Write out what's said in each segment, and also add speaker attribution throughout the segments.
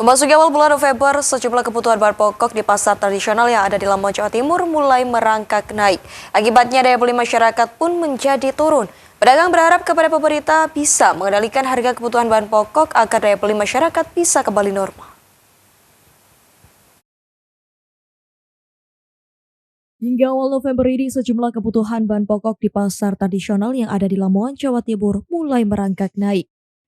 Speaker 1: Memasuki awal bulan November, sejumlah kebutuhan bahan pokok di pasar tradisional yang ada di Lamongan, Jawa Timur mulai merangkak naik. Akibatnya daya beli masyarakat pun menjadi turun. Pedagang berharap kepada pemerintah bisa mengendalikan harga kebutuhan bahan pokok agar daya beli masyarakat bisa kembali normal. Hingga awal November ini, sejumlah kebutuhan bahan pokok di pasar tradisional yang ada di Lamongan, Jawa Timur mulai merangkak naik.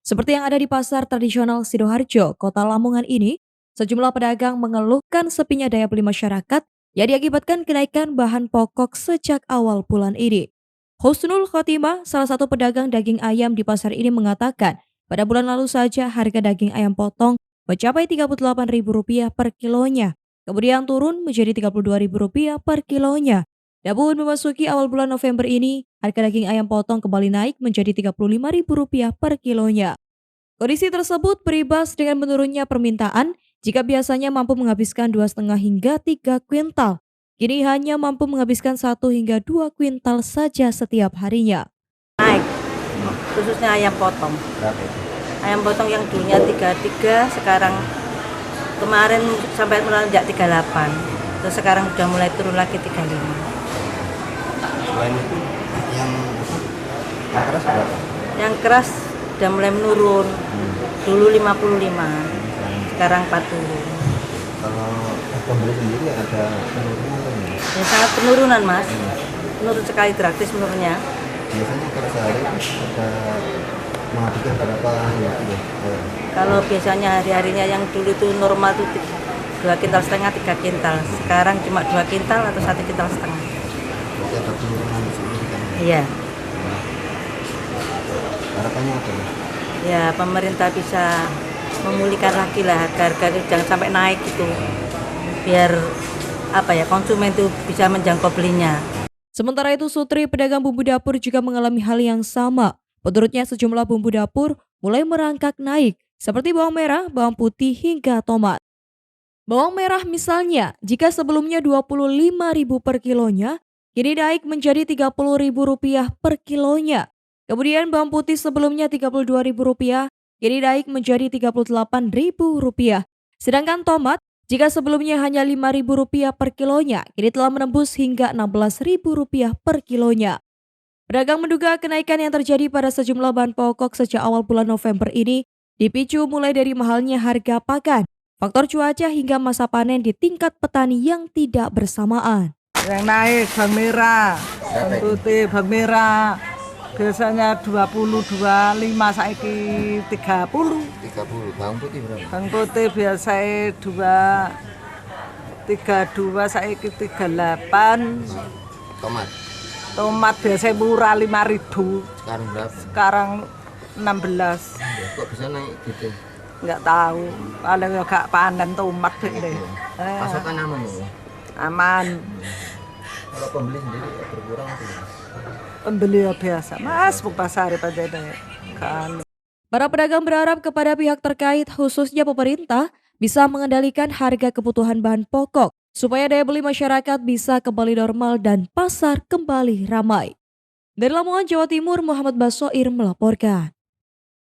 Speaker 1: Seperti yang ada di pasar tradisional Sidoarjo, Kota Lamongan ini, sejumlah pedagang mengeluhkan sepinya daya beli masyarakat yang diakibatkan kenaikan bahan pokok sejak awal bulan ini. Husnul Khotimah, salah satu pedagang daging ayam di pasar ini mengatakan, pada bulan lalu saja harga daging ayam potong mencapai Rp38.000 per kilonya. Kemudian turun menjadi Rp32.000 per kilonya. Namun memasuki awal bulan November ini, harga daging ayam potong kembali naik menjadi Rp35.000 per kilonya. Kondisi tersebut berimbas dengan menurunnya permintaan jika biasanya mampu menghabiskan 2,5 hingga 3 kuintal. Kini hanya mampu menghabiskan 1 hingga 2 kuintal saja setiap harinya.
Speaker 2: Naik, khususnya ayam potong. Ayam potong yang dulunya 33, sekarang kemarin sampai melonjak 38. Terus sekarang udah mulai turun lagi 35.
Speaker 3: Selain itu yang keras berapa?
Speaker 2: Yang keras udah mulai menurun. Dulu 55, sekarang 40.
Speaker 3: Kalau pembeli sendiri ada penurunan?
Speaker 2: Ya sangat penurunan, Mas. Menurun sekali, drastis menurunnya.
Speaker 3: Biasanya kalau sehari ada menghabiskan berapa ya?
Speaker 2: Kalau biasanya hari-harinya yang dulu tuh normal tuh 2,5 kintal, 3 kintal. Sekarang cuma 2 kintal atau 1,5 kintal.
Speaker 3: Berarti ada penurunan signifikan.
Speaker 2: Iya.
Speaker 3: Harapannya apa ya?
Speaker 2: Ya pemerintah bisa memulihkan lagi lah harga itu jangan sampai naik gitu, biar konsumen itu bisa menjangkau belinya.
Speaker 1: Sementara itu, Sutri, pedagang bumbu dapur, juga mengalami hal yang sama. Menurutnya sejumlah bumbu dapur mulai merangkak naik, seperti bawang merah, bawang putih, hingga tomat. Bawang merah misalnya, jika sebelumnya Rp25.000 per kilonya, kini naik menjadi Rp30.000 per kilonya. Kemudian bawang putih sebelumnya Rp32.000, kini naik menjadi Rp38.000. Sedangkan tomat, jika sebelumnya hanya Rp5.000 per kilonya, kini telah menembus hingga Rp16.000 per kilonya. Pedagang menduga kenaikan yang terjadi pada sejumlah bahan pokok sejak awal bulan November ini dipicu mulai dari mahalnya harga pakan, faktor cuaca, hingga masa panen di tingkat petani yang tidak bersamaan.
Speaker 4: Yang naik bawang merah, bawang putih, bawang merah biasanya 20, 25, saiki 30.
Speaker 3: 30. Bawang putih berapa?
Speaker 4: Bawang putih biasanya 32, saiki 38. Tomat biasanya murah 5.000.
Speaker 3: Sekarang berapa?
Speaker 4: Sekarang 16.
Speaker 3: Kok bisa naik gitu?
Speaker 4: Nggak tahu, paling gak panen tomat deh.
Speaker 3: Pasokan aman ya?
Speaker 4: Aman.
Speaker 3: Kalau pembeli sendiri berkurang tuh.
Speaker 4: Pembeli biasa, Mas, bu pasar pada deh. Kan.
Speaker 1: Para pedagang berharap kepada pihak terkait, khususnya pemerintah, bisa mengendalikan harga kebutuhan bahan pokok supaya daya beli masyarakat bisa kembali normal dan pasar kembali ramai. Dari Lamongan, Jawa Timur, Muhammad Basoir melaporkan.